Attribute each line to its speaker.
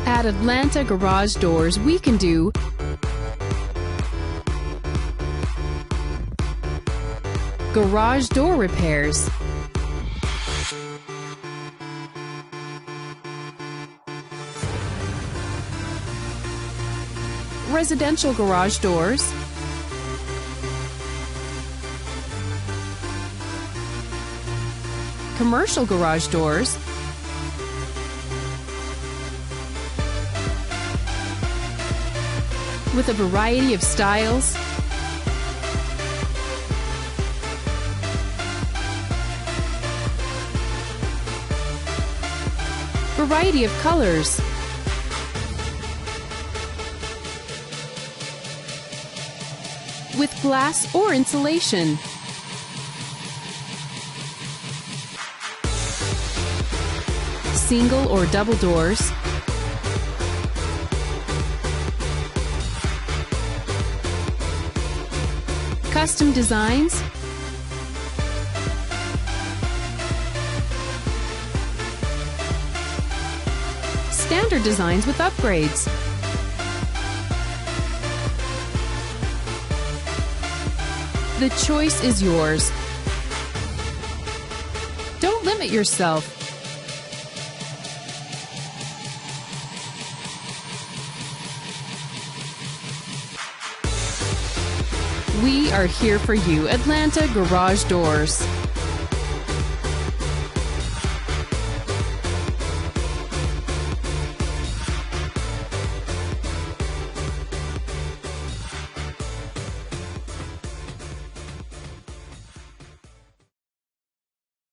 Speaker 1: At Atlanta Garage Doors, we can do garage door repairs, residential garage doors, commercial garage doors, with a variety of styles, variety of colors, with glass or insulation. Single or double doors, custom designs, standard designs with upgrades, the choice is yours. Don't limit yourself. We are here for you, Atlanta Garage Doors.